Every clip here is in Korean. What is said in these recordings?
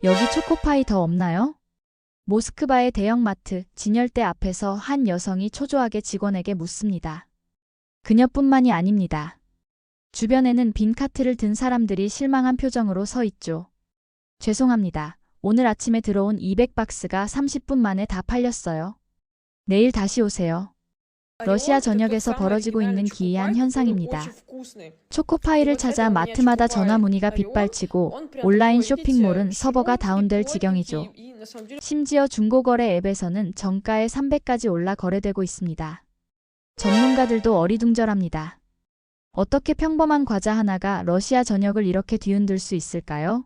여기 초코파이 더 없나요? 모스크바의 대형마트 진열대 앞에서 한 여성이 초조하게 직원에게 묻습니다. 그녀뿐만이 아닙니다. 주변에는 빈 카트를 든 사람들이 실망한 표정으로 서 있죠. 죄송합니다. 오늘 아침에 들어온 200박스가 30분 만에 다 팔렸어요. 내일 다시 오세요. 러시아 전역에서 벌어지고 있는 기이한 현상입니다. 초코파이를 찾아 마트마다 전화 문의가 빗발치고 온라인 쇼핑몰은 서버가 다운될 지경이죠. 심지어 중고거래 앱에서는 정가에 300까지 올라 거래되고 있습니다. 전문가들도 어리둥절합니다. 어떻게 평범한 과자 하나가 러시아 전역을 이렇게 뒤흔들 수 있을까요?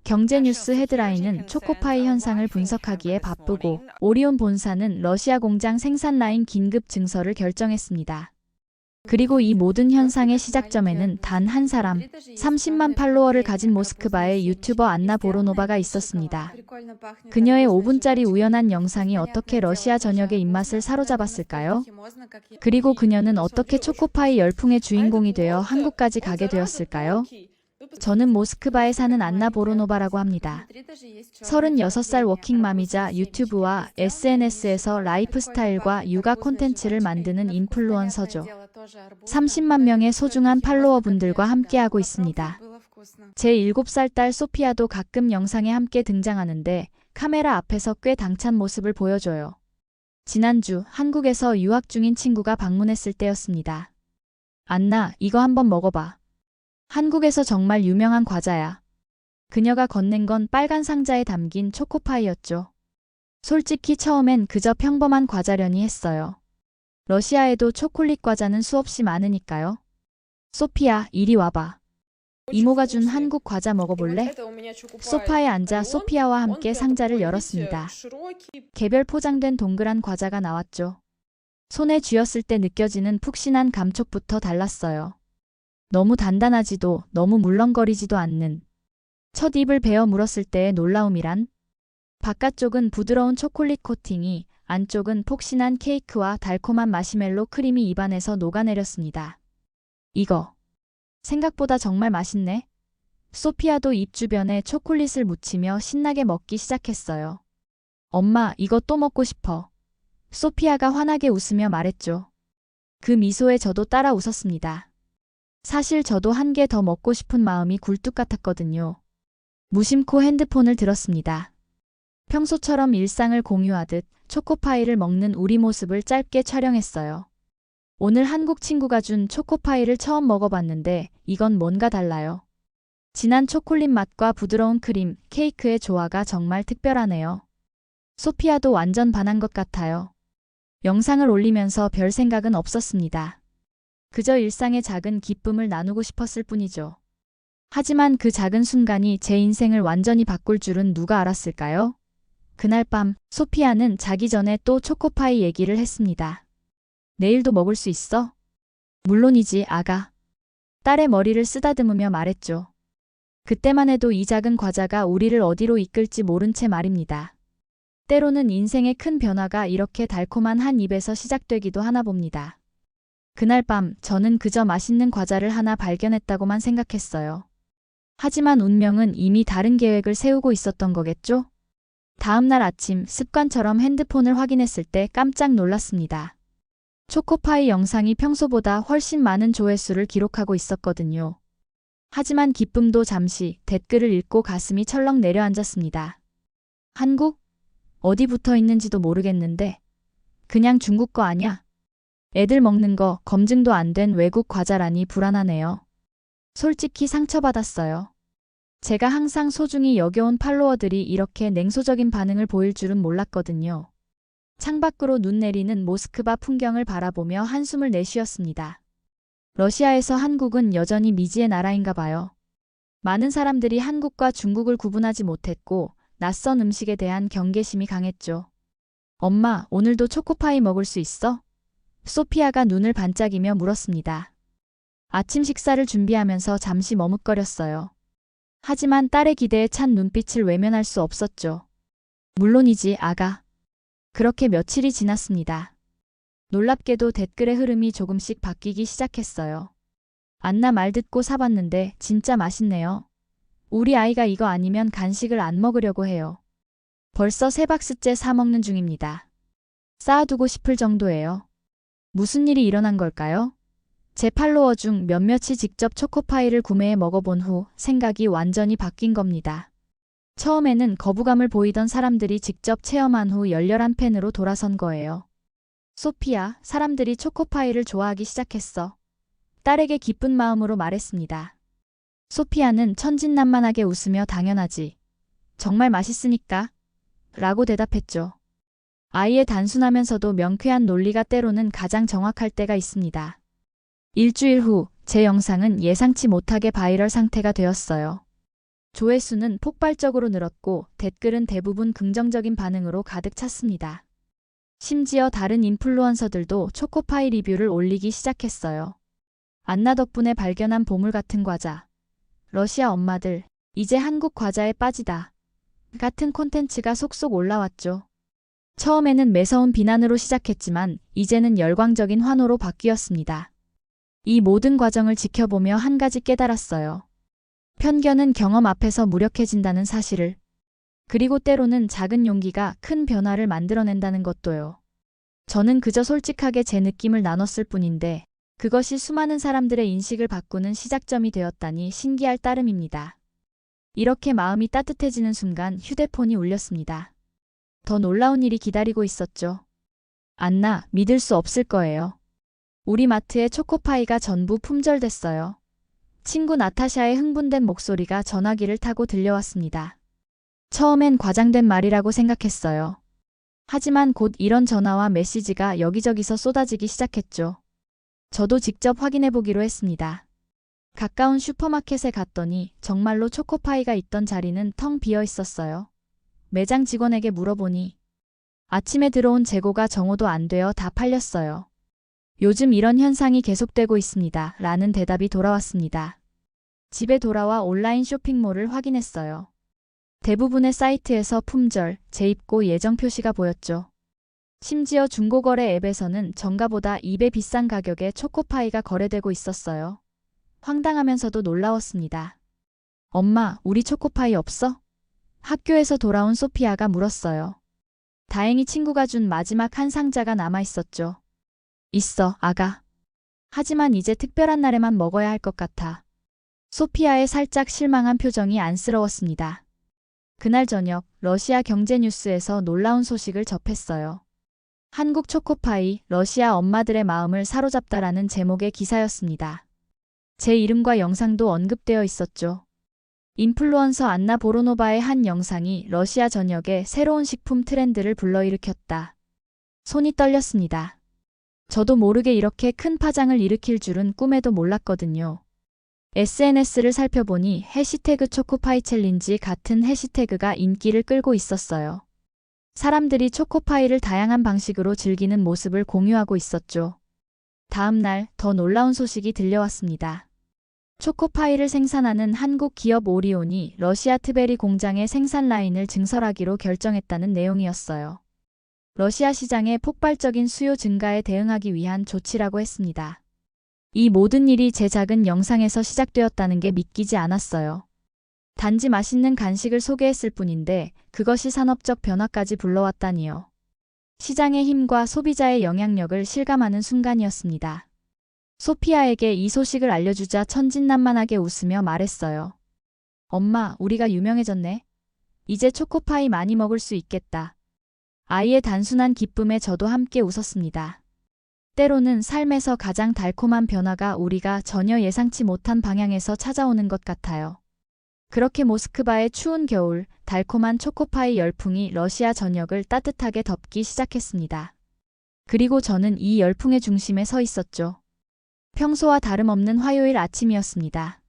경제뉴스 헤드라인은 초코파이 현상을 분석하기에 바쁘고 오리온 본사는 러시아 공장 생산 라인 긴급 증설을 결정했습니다. 그리고 이 모든 현상의 시작점에는 단 한 사람, 30만 팔로워를 가진 모스크바의 유튜버 안나 보로노바가 있었습니다. 그녀의 5분짜리 우연한 영상이 어떻게 러시아 전역의 입맛을 사로잡았을까요? 그리고 그녀는 어떻게 초코파이 열풍의 주인공이 되어 한국까지 가게 되었을까요? 저는 모스크바에 사는 안나 보로노바라고 합니다. 36살 워킹맘이자 유튜브와 SNS에서 라이프스타일과 육아 콘텐츠를 만드는 인플루언서죠. 30만 명의 소중한 팔로워분들과 함께하고 있습니다. 제 7살 딸 소피아도 가끔 영상에 함께 등장하는데 카메라 앞에서 꽤 당찬 모습을 보여줘요. 지난주 한국에서 유학 중인 친구가 방문했을 때였습니다. 안나, 이거 한번 먹어봐. 한국에서 정말 유명한 과자야. 그녀가 건넨 건 빨간 상자에 담긴 초코파이였죠. 솔직히 처음엔 그저 평범한 과자려니 했어요. 러시아에도 초콜릿 과자는 수없이 많으니까요. 소피아, 이리 와봐. 이모가 준 한국 과자 먹어볼래? 소파에 앉아 소피아와 함께 상자를 열었습니다. 개별 포장된 동그란 과자가 나왔죠. 손에 쥐었을 때 느껴지는 푹신한 감촉부터 달랐어요. 너무 단단하지도 너무 물렁거리지도 않는. 첫 입을 베어 물었을 때의 놀라움이란? 바깥쪽은 부드러운 초콜릿 코팅이, 안쪽은 폭신한 케이크와 달콤한 마시멜로 크림이 입안에서 녹아내렸습니다. 이거 생각보다 정말 맛있네. 소피아도 입 주변에 초콜릿을 묻히며 신나게 먹기 시작했어요. 엄마, 이거 또 먹고 싶어. 소피아가 환하게 웃으며 말했죠. 그 미소에 저도 따라 웃었습니다. 사실 저도 한 개 더 먹고 싶은 마음이 굴뚝 같았거든요. 무심코 핸드폰을 들었습니다. 평소처럼 일상을 공유하듯 초코파이를 먹는 우리 모습을 짧게 촬영했어요. 오늘 한국 친구가 준 초코파이를 처음 먹어봤는데 이건 뭔가 달라요. 진한 초콜릿 맛과 부드러운 크림, 케이크의 조화가 정말 특별하네요. 소피아도 완전 반한 것 같아요. 영상을 올리면서 별 생각은 없었습니다. 그저 일상의 작은 기쁨을 나누고 싶었을 뿐이죠. 하지만 그 작은 순간이 제 인생을 완전히 바꿀 줄은 누가 알았을까요? 그날 밤 소피아는 자기 전에 또 초코파이 얘기를 했습니다. 내일도 먹을 수 있어? 물론이지, 아가. 딸의 머리를 쓰다듬으며 말했죠. 그때만 해도 이 작은 과자가 우리를 어디로 이끌지 모른 채 말입니다. 때로는 인생의 큰 변화가 이렇게 달콤한 한 입에서 시작되기도 하나 봅니다. 그날 밤 저는 그저 맛있는 과자를 하나 발견했다고만 생각했어요. 하지만 운명은 이미 다른 계획을 세우고 있었던 거겠죠? 다음 날 아침 습관처럼 핸드폰을 확인했을 때 깜짝 놀랐습니다. 초코파이 영상이 평소보다 훨씬 많은 조회수를 기록하고 있었거든요. 하지만 기쁨도 잠시 댓글을 읽고 가슴이 철렁 내려앉았습니다. 한국? 어디 붙어 있는지도 모르겠는데 그냥 중국 거 아냐? 애들 먹는 거 검증도 안 된 외국 과자라니 불안하네요. 솔직히 상처받았어요. 제가 항상 소중히 여겨온 팔로워들이 이렇게 냉소적인 반응을 보일 줄은 몰랐거든요. 창밖으로 눈 내리는 모스크바 풍경을 바라보며 한숨을 내쉬었습니다. 러시아에서 한국은 여전히 미지의 나라인가 봐요. 많은 사람들이 한국과 중국을 구분하지 못했고 낯선 음식에 대한 경계심이 강했죠. 엄마, 오늘도 초코파이 먹을 수 있어? 소피아가 눈을 반짝이며 물었습니다. 아침 식사를 준비하면서 잠시 머뭇거렸어요. 하지만 딸의 기대에 찬 눈빛을 외면할 수 없었죠. 물론이지, 아가. 그렇게 며칠이 지났습니다. 놀랍게도 댓글의 흐름이 조금씩 바뀌기 시작했어요. 안나 말 듣고 사봤는데 진짜 맛있네요. 우리 아이가 이거 아니면 간식을 안 먹으려고 해요. 벌써 3박스째 사 먹는 중입니다. 쌓아두고 싶을 정도예요. 무슨 일이 일어난 걸까요? 제 팔로워 중 몇몇이 직접 초코파이를 구매해 먹어본 후 생각이 완전히 바뀐 겁니다. 처음에는 거부감을 보이던 사람들이 직접 체험한 후 열렬한 팬으로 돌아선 거예요. 소피야, 사람들이 초코파이를 좋아하기 시작했어. 딸에게 기쁜 마음으로 말했습니다. 소피아는 천진난만하게 웃으며 당연하지. 정말 맛있으니까. 라고 대답했죠. 아이의 단순하면서도 명쾌한 논리가 때로는 가장 정확할 때가 있습니다. 일주일 후 제 영상은 예상치 못하게 바이럴 상태가 되었어요. 조회수는 폭발적으로 늘었고 댓글은 대부분 긍정적인 반응으로 가득 찼습니다. 심지어 다른 인플루언서들도 초코파이 리뷰를 올리기 시작했어요. 안나 덕분에 발견한 보물 같은 과자. 러시아 엄마들, 이제 한국 과자에 빠지다. 같은 콘텐츠가 속속 올라왔죠. 처음에는 매서운 비난으로 시작했지만 이제는 열광적인 환호로 바뀌었습니다. 이 모든 과정을 지켜보며 한 가지 깨달았어요. 편견은 경험 앞에서 무력해진다는 사실을. 그리고 때로는 작은 용기가 큰 변화를 만들어낸다는 것도요. 저는 그저 솔직하게 제 느낌을 나눴을 뿐인데 그것이 수많은 사람들의 인식을 바꾸는 시작점이 되었다니 신기할 따름입니다. 이렇게 마음이 따뜻해지는 순간 휴대폰이 울렸습니다. 더 놀라운 일이 기다리고 있었죠. 안나, 믿을 수 없을 거예요. 우리 마트에 초코파이가 전부 품절됐어요. 친구 나타샤의 흥분된 목소리가 전화기를 타고 들려왔습니다. 처음엔 과장된 말이라고 생각했어요. 하지만 곧 이런 전화와 메시지가 여기저기서 쏟아지기 시작했죠. 저도 직접 확인해보기로 했습니다. 가까운 슈퍼마켓에 갔더니 정말로 초코파이가 있던 자리는 텅 비어 있었어요. 매장 직원에게 물어보니 아침에 들어온 재고가 정오도 안 되어 다 팔렸어요. 요즘 이런 현상이 계속되고 있습니다. 라는 대답이 돌아왔습니다. 집에 돌아와 온라인 쇼핑몰을 확인했어요. 대부분의 사이트에서 품절, 재입고 예정 표시가 보였죠. 심지어 중고거래 앱에서는 정가보다 2배 비싼 가격에 초코파이가 거래되고 있었어요. 황당하면서도 놀라웠습니다. 엄마, 우리 초코파이 없어? 학교에서 돌아온 소피아가 물었어요. 다행히 친구가 준 마지막 한 상자가 남아 있었죠. 있어, 아가. 하지만 이제 특별한 날에만 먹어야 할 것 같아. 소피아의 살짝 실망한 표정이 안쓰러웠습니다. 그날 저녁 러시아 경제뉴스에서 놀라운 소식을 접했어요. 한국 초코파이, 러시아 엄마들의 마음을 사로잡다라는 제목의 기사였습니다. 제 이름과 영상도 언급되어 있었죠. 인플루언서 안나 보로노바의 한 영상이 러시아 전역에 새로운 식품 트렌드를 불러일으켰다. 손이 떨렸습니다. 저도 모르게 이렇게 큰 파장을 일으킬 줄은 꿈에도 몰랐거든요. SNS를 살펴보니 해시태그 초코파이 챌린지 같은 해시태그가 인기를 끌고 있었어요. 사람들이 초코파이를 다양한 방식으로 즐기는 모습을 공유하고 있었죠. 다음 날 더 놀라운 소식이 들려왔습니다. 초코파이를 생산하는 한국 기업 오리온이 러시아 트베리 공장의 생산 라인을 증설하기로 결정했다는 내용이었어요. 러시아 시장의 폭발적인 수요 증가에 대응하기 위한 조치라고 했습니다. 이 모든 일이 제 작은 영상에서 시작되었다는 게 믿기지 않았어요. 단지 맛있는 간식을 소개했을 뿐인데 그것이 산업적 변화까지 불러왔다니요. 시장의 힘과 소비자의 영향력을 실감하는 순간이었습니다. 소피아에게 이 소식을 알려주자 천진난만하게 웃으며 말했어요. 엄마, 우리가 유명해졌네. 이제 초코파이 많이 먹을 수 있겠다. 아이의 단순한 기쁨에 저도 함께 웃었습니다. 때로는 삶에서 가장 달콤한 변화가 우리가 전혀 예상치 못한 방향에서 찾아오는 것 같아요. 그렇게 모스크바의 추운 겨울, 달콤한 초코파이 열풍이 러시아 전역을 따뜻하게 덮기 시작했습니다. 그리고 저는 이 열풍의 중심에 서 있었죠. 평소와 다름없는 화요일 아침이었습니다.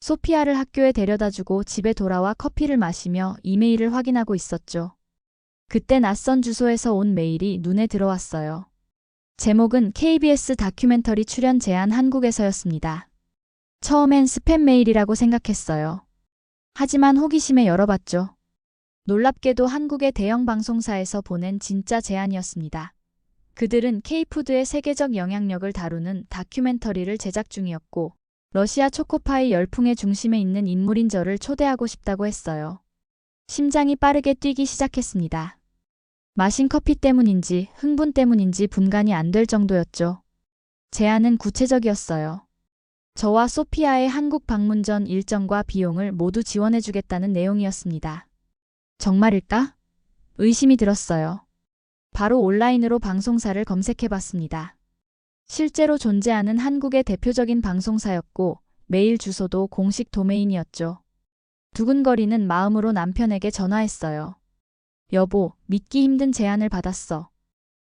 소피아를 학교에 데려다주고 집에 돌아와 커피를 마시며 이메일을 확인하고 있었죠. 그때 낯선 주소에서 온 메일이 눈에 들어왔어요. 제목은 KBS 다큐멘터리 출연 제안 한국에서였습니다. 처음엔 스팸 메일이라고 생각했어요. 하지만 호기심에 열어봤죠. 놀랍게도 한국의 대형 방송사에서 보낸 진짜 제안이었습니다. 그들은 K푸드의 세계적 영향력을 다루는 다큐멘터리를 제작 중이었고 러시아 초코파이 열풍의 중심에 있는 인물인 저를 초대하고 싶다고 했어요. 심장이 빠르게 뛰기 시작했습니다. 마신 커피 때문인지 흥분 때문인지 분간이 안 될 정도였죠. 제안은 구체적이었어요. 저와 소피아의 한국 방문 전 일정과 비용을 모두 지원해주겠다는 내용이었습니다. 정말일까? 의심이 들었어요. 바로 온라인으로 방송사를 검색해봤습니다. 실제로 존재하는 한국의 대표적인 방송사였고 메일 주소도 공식 도메인이었죠. 두근거리는 마음으로 남편에게 전화했어요. 여보, 믿기 힘든 제안을 받았어.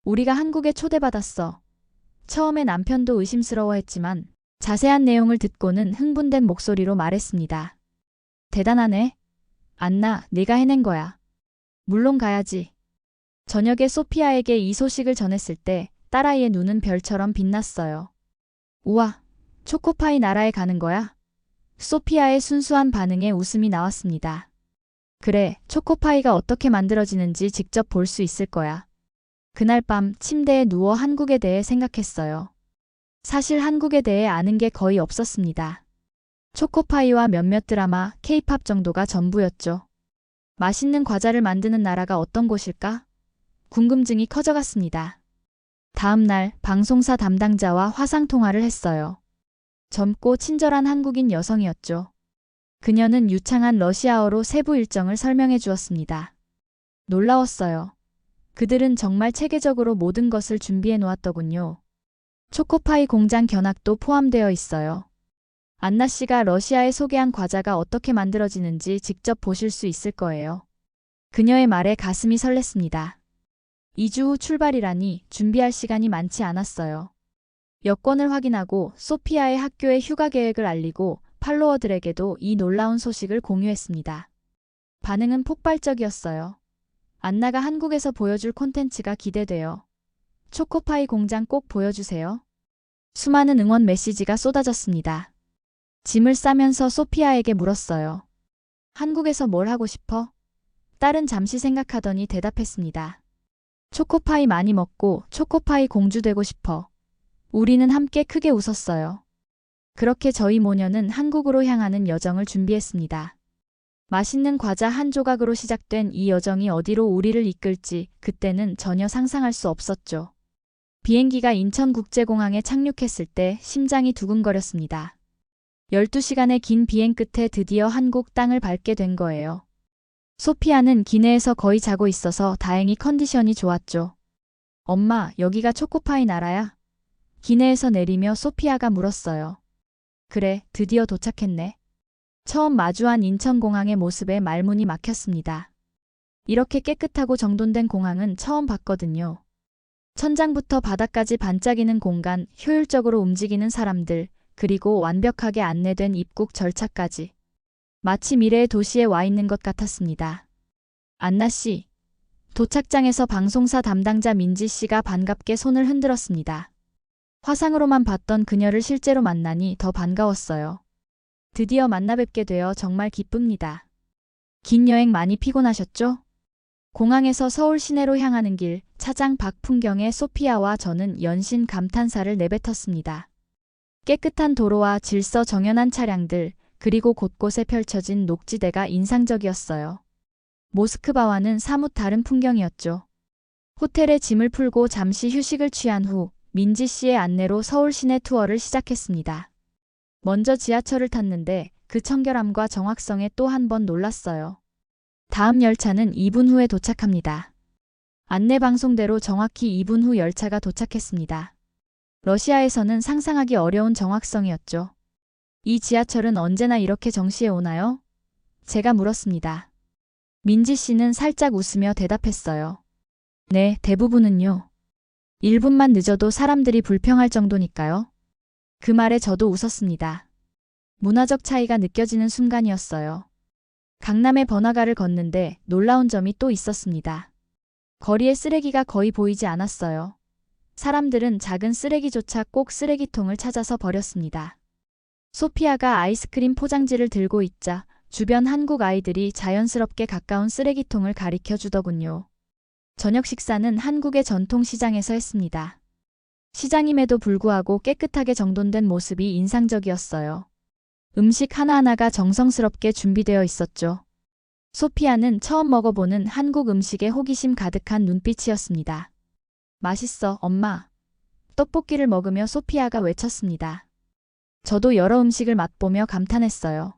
우리가 한국에 초대받았어. 처음에 남편도 의심스러워했지만 자세한 내용을 듣고는 흥분된 목소리로 말했습니다. 대단하네. 안나, 네가 해낸 거야. 물론 가야지. 저녁에 소피아에게 이 소식을 전했을 때 딸아이의 눈은 별처럼 빛났어요. 우와, 초코파이 나라에 가는 거야? 소피아의 순수한 반응에 웃음이 나왔습니다. 그래, 초코파이가 어떻게 만들어지는지 직접 볼 수 있을 거야. 그날 밤 침대에 누워 한국에 대해 생각했어요. 사실 한국에 대해 아는 게 거의 없었습니다. 초코파이와 몇몇 드라마, 케이팝 정도가 전부였죠. 맛있는 과자를 만드는 나라가 어떤 곳일까? 궁금증이 커져갔습니다. 다음 날 방송사 담당자와 화상통화를 했어요. 젊고 친절한 한국인 여성이었죠. 그녀는 유창한 러시아어로 세부 일정을 설명해 주었습니다. 놀라웠어요. 그들은 정말 체계적으로 모든 것을 준비해 놓았더군요. 초코파이 공장 견학도 포함되어 있어요. 안나 씨가 러시아에 소개한 과자가 어떻게 만들어지는지 직접 보실 수 있을 거예요. 그녀의 말에 가슴이 설렜습니다. 2주 후 출발이라니 준비할 시간이 많지 않았어요. 여권을 확인하고 소피아의 학교에 휴가 계획을 알리고 팔로워들에게도 이 놀라운 소식을 공유했습니다. 반응은 폭발적이었어요. 안나가 한국에서 보여줄 콘텐츠가 기대돼요. 초코파이 공장 꼭 보여주세요. 수많은 응원 메시지가 쏟아졌습니다. 짐을 싸면서 소피아에게 물었어요. 한국에서 뭘 하고 싶어? 딸은 잠시 생각하더니 대답했습니다. 초코파이 많이 먹고 초코파이 공주 되고 싶어. 우리는 함께 크게 웃었어요. 그렇게 저희 모녀는 한국으로 향하는 여정을 준비했습니다. 맛있는 과자 한 조각으로 시작된 이 여정이 어디로 우리를 이끌지 그때는 전혀 상상할 수 없었죠. 비행기가 인천국제공항에 착륙했을 때 심장이 두근거렸습니다. 12시간의 긴 비행 끝에 드디어 한국 땅을 밟게 된 거예요. 소피아는 기내에서 거의 자고 있어서 다행히 컨디션이 좋았죠. 엄마, 여기가 초코파이 나라야? 기내에서 내리며 소피아가 물었어요. 그래, 드디어 도착했네. 처음 마주한 인천공항의 모습에 말문이 막혔습니다. 이렇게 깨끗하고 정돈된 공항은 처음 봤거든요. 천장부터 바닥까지 반짝이는 공간, 효율적으로 움직이는 사람들, 그리고 완벽하게 안내된 입국 절차까지. 마치 미래의 도시에 와 있는 것 같았습니다. 안나 씨. 도착장에서 방송사 담당자 민지 씨가 반갑게 손을 흔들었습니다. 화상으로만 봤던 그녀를 실제로 만나니 더 반가웠어요. 드디어 만나 뵙게 되어 정말 기쁩니다. 긴 여행 많이 피곤하셨죠? 공항에서 서울 시내로 향하는 길, 차장 밖 풍경에 소피아와 저는 연신 감탄사를 내뱉었습니다. 깨끗한 도로와 질서 정연한 차량들, 그리고 곳곳에 펼쳐진 녹지대가 인상적이었어요. 모스크바와는 사뭇 다른 풍경이었죠. 호텔에 짐을 풀고 잠시 휴식을 취한 후 민지 씨의 안내로 서울 시내 투어를 시작했습니다. 먼저 지하철을 탔는데 그 청결함과 정확성에 또 한 번 놀랐어요. 다음 열차는 2분 후에 도착합니다. 안내 방송대로 정확히 2분 후 열차가 도착했습니다. 러시아에서는 상상하기 어려운 정확성이었죠. 이 지하철은 언제나 이렇게 정시에 오나요? 제가 물었습니다. 민지 씨는 살짝 웃으며 대답했어요. 네, 대부분은요. 1분만 늦어도 사람들이 불평할 정도니까요. 그 말에 저도 웃었습니다. 문화적 차이가 느껴지는 순간이었어요. 강남의 번화가를 걷는데 놀라운 점이 또 있었습니다. 거리에 쓰레기가 거의 보이지 않았어요. 사람들은 작은 쓰레기조차 꼭 쓰레기통을 찾아서 버렸습니다. 소피아가 아이스크림 포장지를 들고 있자 주변 한국 아이들이 자연스럽게 가까운 쓰레기통을 가리켜 주더군요. 저녁 식사는 한국의 전통 시장에서 했습니다. 시장임에도 불구하고 깨끗하게 정돈된 모습이 인상적이었어요. 음식 하나하나가 정성스럽게 준비되어 있었죠. 소피아는 처음 먹어보는 한국 음식에 호기심 가득한 눈빛이었습니다. 맛있어, 엄마. 떡볶이를 먹으며 소피아가 외쳤습니다. 저도 여러 음식을 맛보며 감탄했어요.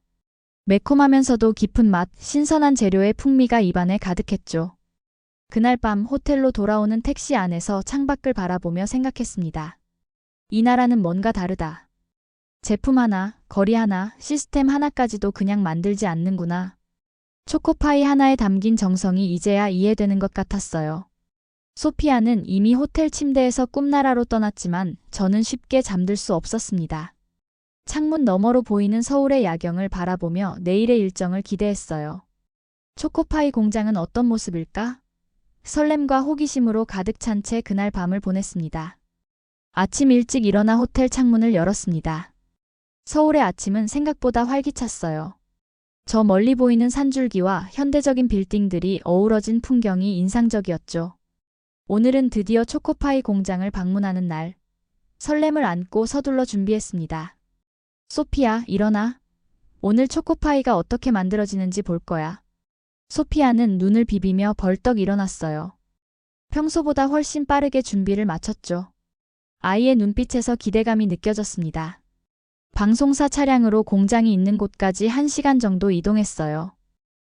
매콤하면서도 깊은 맛, 신선한 재료의 풍미가 입안에 가득했죠. 그날 밤 호텔로 돌아오는 택시 안에서 창밖을 바라보며 생각했습니다. 이 나라는 뭔가 다르다. 제품 하나, 거리 하나, 시스템 하나까지도 그냥 만들지 않는구나. 초코파이 하나에 담긴 정성이 이제야 이해되는 것 같았어요. 소피아는 이미 호텔 침대에서 꿈나라로 떠났지만 저는 쉽게 잠들 수 없었습니다. 창문 너머로 보이는 서울의 야경을 바라보며 내일의 일정을 기대했어요. 초코파이 공장은 어떤 모습일까? 설렘과 호기심으로 가득 찬 채 그날 밤을 보냈습니다. 아침 일찍 일어나 호텔 창문을 열었습니다. 서울의 아침은 생각보다 활기찼어요. 저 멀리 보이는 산줄기와 현대적인 빌딩들이 어우러진 풍경이 인상적이었죠. 오늘은 드디어 초코파이 공장을 방문하는 날. 설렘을 안고 서둘러 준비했습니다. 소피아, 일어나. 오늘 초코파이가 어떻게 만들어지는지 볼 거야. 소피아는 눈을 비비며 벌떡 일어났어요. 평소보다 훨씬 빠르게 준비를 마쳤죠. 아이의 눈빛에서 기대감이 느껴졌습니다. 방송사 차량으로 공장이 있는 곳까지 1시간 정도 이동했어요.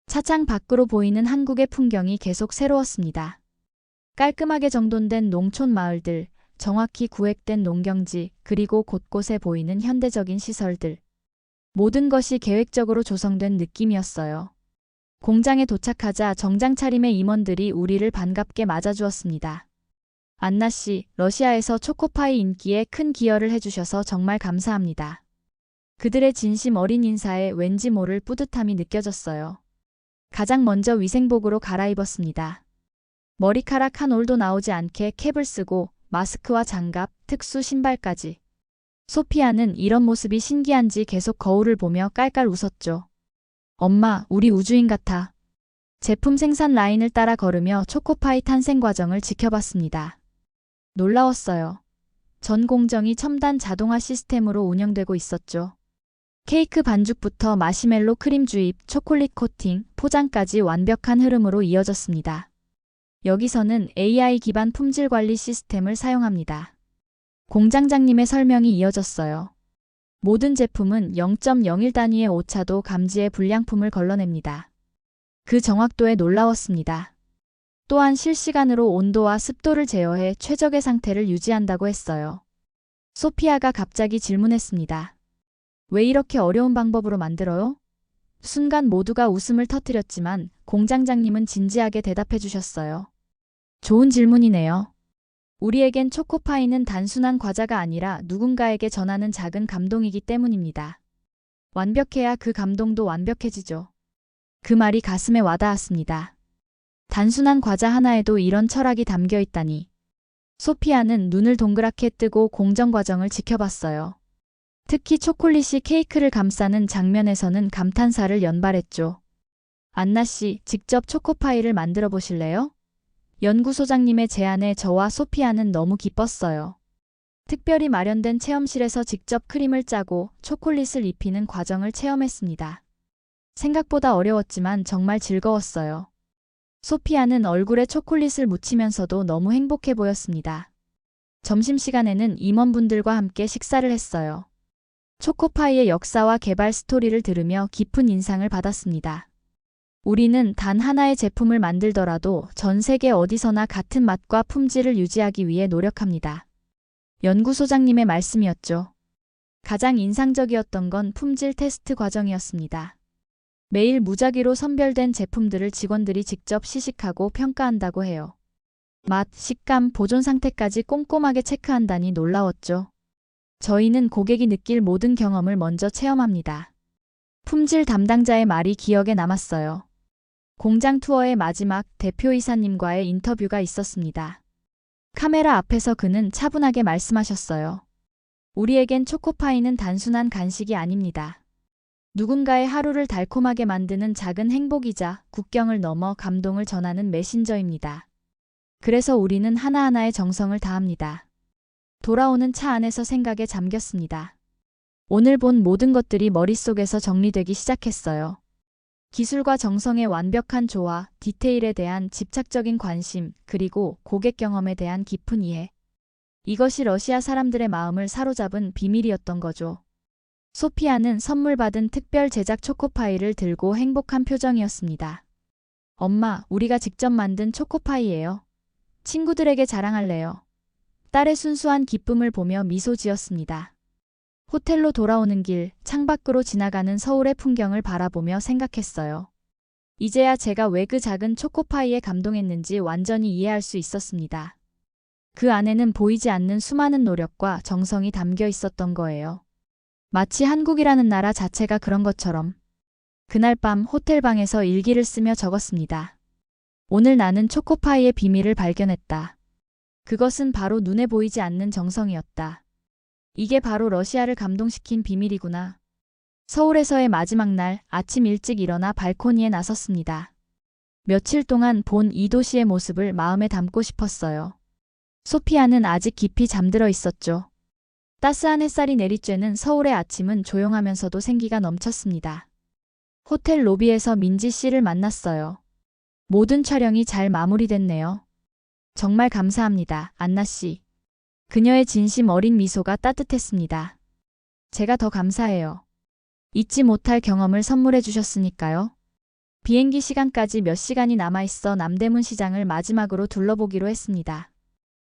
차창 밖으로 보이는 한국의 풍경이 계속 새로웠습니다. 깔끔하게 정돈된 농촌 마을들, 정확히 구획된 농경지, 그리고 곳곳에 보이는 현대적인 시설들. 모든 것이 계획적으로 조성된 느낌이었어요. 공장에 도착하자 정장 차림의 임원들이 우리를 반갑게 맞아주었습니다. 안나 씨, 러시아에서 초코파이 인기에 큰 기여를 해주셔서 정말 감사합니다. 그들의 진심 어린 인사에 왠지 모를 뿌듯함이 느껴졌어요. 가장 먼저 위생복으로 갈아입었습니다. 머리카락 한 올도 나오지 않게 캡을 쓰고 마스크와 장갑, 특수 신발까지. 소피아는 이런 모습이 신기한지 계속 거울을 보며 깔깔 웃었죠. 엄마, 우리 우주인 같아. 제품 생산 라인을 따라 걸으며 초코파이 탄생 과정을 지켜봤습니다. 놀라웠어요. 전 공정이 첨단 자동화 시스템으로 운영되고 있었죠. 케이크 반죽부터 마시멜로 크림 주입, 초콜릿 코팅, 포장까지 완벽한 흐름으로 이어졌습니다. 여기서는 AI 기반 품질 관리 시스템을 사용합니다. 공장장님의 설명이 이어졌어요. 모든 제품은 0.01 단위의 오차도 감지해 불량품을 걸러냅니다. 그 정확도에 놀라웠습니다. 또한 실시간으로 온도와 습도를 제어해 최적의 상태를 유지한다고 했어요. 소피아가 갑자기 질문했습니다. 왜 이렇게 어려운 방법으로 만들어요? 순간 모두가 웃음을 터뜨렸지만 공장장님은 진지하게 대답해 주셨어요. 좋은 질문이네요. 우리에겐 초코파이는 단순한 과자가 아니라 누군가에게 전하는 작은 감동이기 때문입니다. 완벽해야 그 감동도 완벽해지죠. 그 말이 가슴에 와닿았습니다. 단순한 과자 하나에도 이런 철학이 담겨 있다니. 소피아는 눈을 동그랗게 뜨고 공정 과정을 지켜봤어요. 특히 초콜릿이 케이크를 감싸는 장면에서는 감탄사를 연발했죠. 안나 씨, 직접 초코파이를 만들어 보실래요? 연구소장님의 제안에 저와 소피아는 너무 기뻤어요. 특별히 마련된 체험실에서 직접 크림을 짜고 초콜릿을 입히는 과정을 체험했습니다. 생각보다 어려웠지만 정말 즐거웠어요. 소피아는 얼굴에 초콜릿을 묻히면서도 너무 행복해 보였습니다. 점심시간에는 임원분들과 함께 식사를 했어요. 초코파이의 역사와 개발 스토리를 들으며 깊은 인상을 받았습니다. 우리는 단 하나의 제품을 만들더라도 전 세계 어디서나 같은 맛과 품질을 유지하기 위해 노력합니다. 연구소장님의 말씀이었죠. 가장 인상적이었던 건 품질 테스트 과정이었습니다. 매일 무작위로 선별된 제품들을 직원들이 직접 시식하고 평가한다고 해요. 맛, 식감, 보존 상태까지 꼼꼼하게 체크한다니 놀라웠죠. 저희는 고객이 느낄 모든 경험을 먼저 체험합니다. 품질 담당자의 말이 기억에 남았어요. 공장 투어의 마지막 대표이사님과의 인터뷰가 있었습니다. 카메라 앞에서 그는 차분하게 말씀하셨어요. 우리에겐 초코파이는 단순한 간식이 아닙니다. 누군가의 하루를 달콤하게 만드는 작은 행복이자 국경을 넘어 감동을 전하는 메신저입니다. 그래서 우리는 하나하나의 정성을 다합니다. 돌아오는 차 안에서 생각에 잠겼습니다. 오늘 본 모든 것들이 머릿속에서 정리되기 시작했어요. 기술과 정성의 완벽한 조화, 디테일에 대한 집착적인 관심, 그리고 고객 경험에 대한 깊은 이해. 이것이 러시아 사람들의 마음을 사로잡은 비밀이었던 거죠. 소피아는 선물 받은 특별 제작 초코파이를 들고 행복한 표정이었습니다. 엄마, 우리가 직접 만든 초코파이예요. 친구들에게 자랑할래요. 딸의 순수한 기쁨을 보며 미소 지었습니다. 호텔로 돌아오는 길, 창밖으로 지나가는 서울의 풍경을 바라보며 생각했어요. 이제야 제가 왜 그 작은 초코파이에 감동했는지 완전히 이해할 수 있었습니다. 그 안에는 보이지 않는 수많은 노력과 정성이 담겨 있었던 거예요. 마치 한국이라는 나라 자체가 그런 것처럼. 그날 밤 호텔방에서 일기를 쓰며 적었습니다. 오늘 나는 초코파이의 비밀을 발견했다. 그것은 바로 눈에 보이지 않는 정성이었다. 이게 바로 러시아를 감동시킨 비밀이구나. 서울에서의 마지막 날 아침 일찍 일어나 발코니에 나섰습니다. 며칠 동안 본 이 도시의 모습을 마음에 담고 싶었어요. 소피아는 아직 깊이 잠들어 있었죠. 따스한 햇살이 내리쬐는 서울의 아침은 조용하면서도 생기가 넘쳤습니다. 호텔 로비에서 민지 씨를 만났어요. 모든 촬영이 잘 마무리됐네요. 정말 감사합니다, 안나 씨. 그녀의 진심 어린 미소가 따뜻했습니다. 제가 더 감사해요. 잊지 못할 경험을 선물해 주셨으니까요. 비행기 시간까지 몇 시간이 남아있어 남대문 시장을 마지막으로 둘러보기로 했습니다.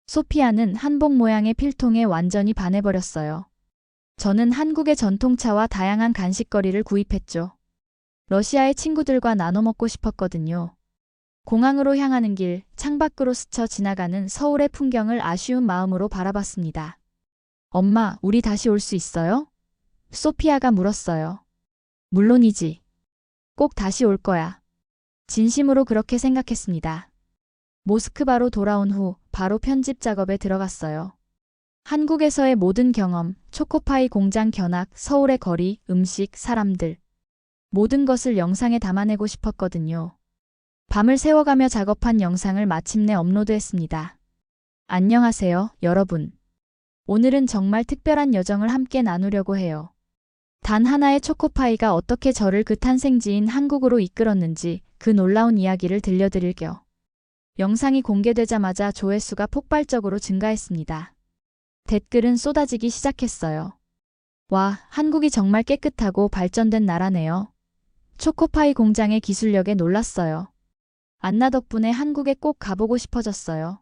소피아는 한복 모양의 필통에 완전히 반해버렸어요. 저는 한국의 전통차와 다양한 간식거리를 구입했죠. 러시아의 친구들과 나눠 먹고 싶었거든요. 공항으로 향하는 길, 창밖으로 스쳐 지나가는 서울의 풍경을 아쉬운 마음으로 바라봤습니다. 엄마, 우리 다시 올 수 있어요? 소피아가 물었어요. 물론이지. 꼭 다시 올 거야. 진심으로 그렇게 생각했습니다. 모스크바로 돌아온 후 바로 편집 작업에 들어갔어요. 한국에서의 모든 경험, 초코파이 공장 견학, 서울의 거리, 음식, 사람들. 모든 것을 영상에 담아내고 싶었거든요. 밤을 새워가며 작업한 영상을 마침내 업로드했습니다. 안녕하세요, 여러분. 오늘은 정말 특별한 여정을 함께 나누려고 해요. 단 하나의 초코파이가 어떻게 저를 그 탄생지인 한국으로 이끌었는지 그 놀라운 이야기를 들려드릴게요. 영상이 공개되자마자 조회수가 폭발적으로 증가했습니다. 댓글은 쏟아지기 시작했어요. 와, 한국이 정말 깨끗하고 발전된 나라네요. 초코파이 공장의 기술력에 놀랐어요. 안나 덕분에 한국에 꼭 가보고 싶어졌어요.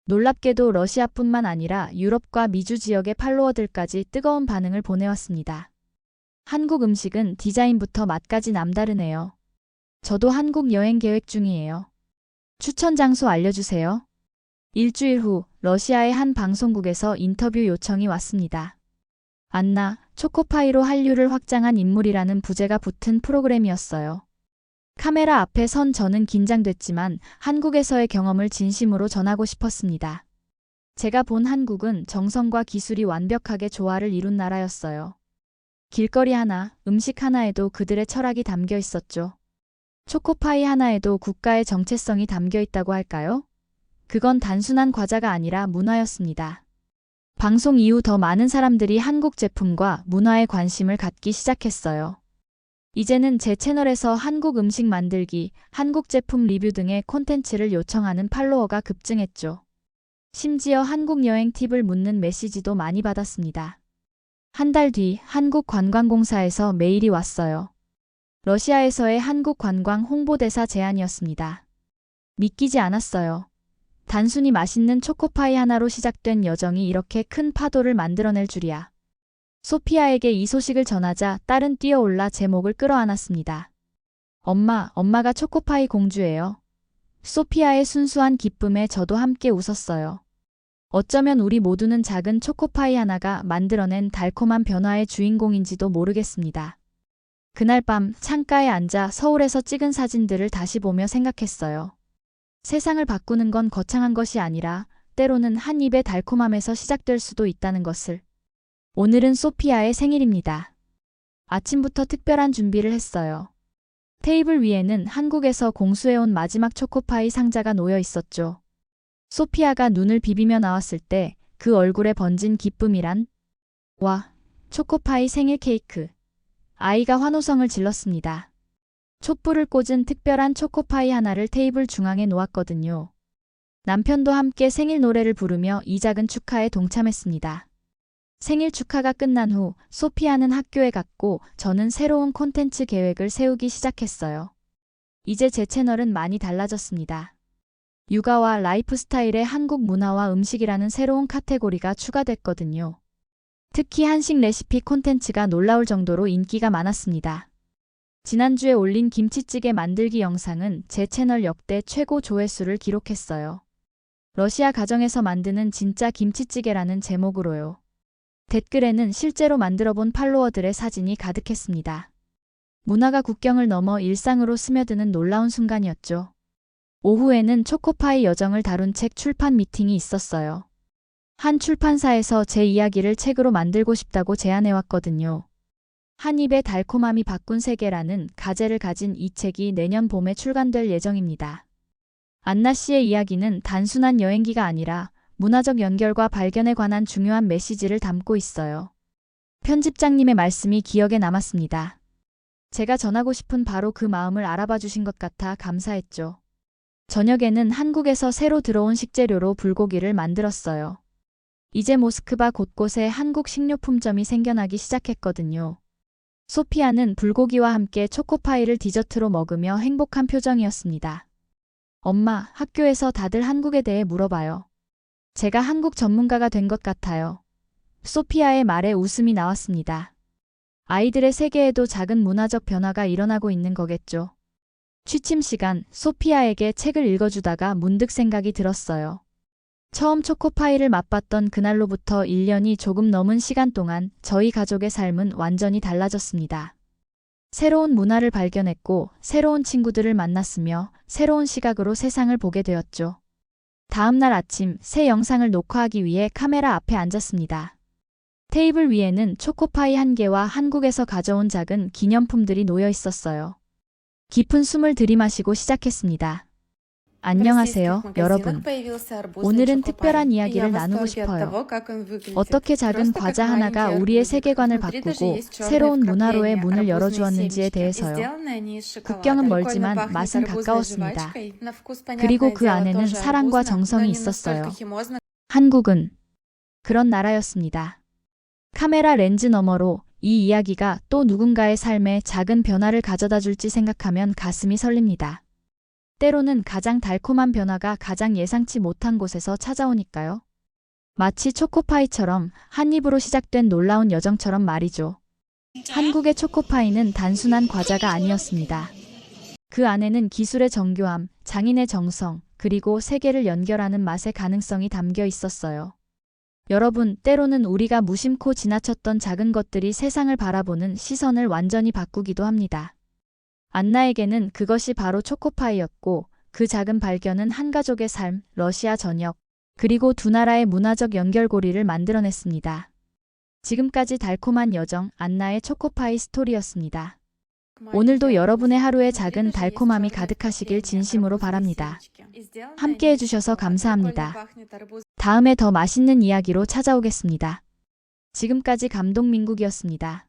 놀랍게도 러시아뿐만 아니라 유럽과 미주 지역의 팔로워들까지 뜨거운 반응을 보내왔습니다. 한국 음식은 디자인부터 맛까지 남다르네요. 저도 한국 여행 계획 중이에요. 추천 장소 알려주세요. 일주일 후 러시아의 한 방송국에서 인터뷰 요청이 왔습니다. 안나, 초코파이로 한류를 확장한 인물이라는 부제가 붙은 프로그램이었어요. 카메라 앞에 선 저는 긴장됐지만 한국에서의 경험을 진심으로 전하고 싶었습니다. 제가 본 한국은 정성과 기술이 완벽하게 조화를 이룬 나라였어요. 길거리 하나, 음식 하나에도 그들의 철학이 담겨 있었죠. 초코파이 하나에도 국가의 정체성이 담겨 있다고 할까요? 그건 단순한 과자가 아니라 문화였습니다. 방송 이후 더 많은 사람들이 한국 제품과 문화에 관심을 갖기 시작했어요. 이제는 제 채널에서 한국 음식 만들기, 한국 제품 리뷰 등의 콘텐츠를 요청하는 팔로워가 급증했죠. 심지어 한국 여행 팁을 묻는 메시지도 많이 받았습니다. 한 달 뒤 한국관광공사에서 메일이 왔어요. 러시아에서의 한국 관광 홍보대사 제안이었습니다. 믿기지 않았어요. 단순히 맛있는 초코파이 하나로 시작된 여정이 이렇게 큰 파도를 만들어낼 줄이야. 소피아에게 이 소식을 전하자 딸은 뛰어올라 제 목을 끌어안았습니다. 엄마가 초코파이 공주예요. 소피아의 순수한 기쁨에 저도 함께 웃었어요. 어쩌면 우리 모두는 작은 초코파이 하나가 만들어낸 달콤한 변화의 주인공인지도 모르겠습니다. 그날 밤 창가에 앉아 서울에서 찍은 사진들을 다시 보며 생각했어요. 세상을 바꾸는 건 거창한 것이 아니라 때로는 한 입의 달콤함에서 시작될 수도 있다는 것을. 오늘은 소피아의 생일입니다. 아침부터 특별한 준비를 했어요. 테이블 위에는 한국에서 공수해온 마지막 초코파이 상자가 놓여 있었죠. 소피아가 눈을 비비며 나왔을 때 그 얼굴에 번진 기쁨이란? 와, 초코파이 생일 케이크. 아이가 환호성을 질렀습니다. 촛불을 꽂은 특별한 초코파이 하나를 테이블 중앙에 놓았거든요. 남편도 함께 생일 노래를 부르며 이 작은 축하에 동참했습니다. 생일 축하가 끝난 후 소피아는 학교에 갔고 저는 새로운 콘텐츠 계획을 세우기 시작했어요. 이제 제 채널은 많이 달라졌습니다. 육아와 라이프 스타일의 한국 문화와 음식이라는 새로운 카테고리가 추가됐거든요. 특히 한식 레시피 콘텐츠가 놀라울 정도로 인기가 많았습니다. 지난주에 올린 김치찌개 만들기 영상은 제 채널 역대 최고 조회수를 기록했어요. 러시아 가정에서 만드는 진짜 김치찌개라는 제목으로요. 댓글에는 실제로 만들어본 팔로워들의 사진이 가득했습니다. 문화가 국경을 넘어 일상으로 스며드는 놀라운 순간이었죠. 오후에는 초코파이 여정을 다룬 책 출판 미팅이 있었어요. 한 출판사에서 제 이야기를 책으로 만들고 싶다고 제안해왔거든요. 한 입의 달콤함이 바꾼 세계라는 가제를 가진 이 책이 내년 봄에 출간될 예정입니다. 안나 씨의 이야기는 단순한 여행기가 아니라 문화적 연결과 발견에 관한 중요한 메시지를 담고 있어요. 편집장님의 말씀이 기억에 남았습니다. 제가 전하고 싶은 바로 그 마음을 알아봐 주신 것 같아 감사했죠. 저녁에는 한국에서 새로 들어온 식재료로 불고기를 만들었어요. 이제 모스크바 곳곳에 한국 식료품점이 생겨나기 시작했거든요. 소피아는 불고기와 함께 초코파이를 디저트로 먹으며 행복한 표정이었습니다. 엄마, 학교에서 다들 한국에 대해 물어봐요. 제가 한국 전문가가 된 것 같아요. 소피아의 말에 웃음이 나왔습니다. 아이들의 세계에도 작은 문화적 변화가 일어나고 있는 거겠죠. 취침 시간, 소피아에게 책을 읽어주다가 문득 생각이 들었어요. 처음 초코파이를 맛봤던 그날로부터 1년이 조금 넘은 시간 동안 저희 가족의 삶은 완전히 달라졌습니다. 새로운 문화를 발견했고 새로운 친구들을 만났으며 새로운 시각으로 세상을 보게 되었죠. 다음 날 아침 새 영상을 녹화하기 위해 카메라 앞에 앉았습니다. 테이블 위에는 초코파이 한 개와 한국에서 가져온 작은 기념품들이 놓여 있었어요. 깊은 숨을 들이마시고 시작했습니다. 안녕하세요, 여러분. 오늘은 특별한 이야기를 나누고 싶어요. 어떻게 작은 과자 하나가 우리의 세계관을 바꾸고 새로운 문화로의 문을 열어주었는지에 대해서요. 국경은 멀지만 맛은 가까웠습니다. 그리고 그 안에는 사랑과 정성이 있었어요. 한국은 그런 나라였습니다. 카메라 렌즈 너머로 이 이야기가 또 누군가의 삶에 작은 변화를 가져다 줄지 생각하면 가슴이 설립니다. 때로는 가장 달콤한 변화가 가장 예상치 못한 곳에서 찾아오니까요. 마치 초코파이처럼 한 입으로 시작된 놀라운 여정처럼 말이죠. 한국의 초코파이는 단순한 과자가 아니었습니다. 그 안에는 기술의 정교함, 장인의 정성, 그리고 세계를 연결하는 맛의 가능성이 담겨 있었어요. 여러분, 때로는 우리가 무심코 지나쳤던 작은 것들이 세상을 바라보는 시선을 완전히 바꾸기도 합니다. 안나에게는 그것이 바로 초코파이였고 그 작은 발견은 한 가족의 삶, 러시아 전역, 그리고 두 나라의 문화적 연결고리를 만들어냈습니다. 지금까지 달콤한 여정, 안나의 초코파이 스토리였습니다. 오늘도 여러분의 하루에 작은 달콤함이 가득하시길 진심으로 바랍니다. 함께 해주셔서 감사합니다. 다음에 더 맛있는 이야기로 찾아오겠습니다. 지금까지 감동민국이었습니다.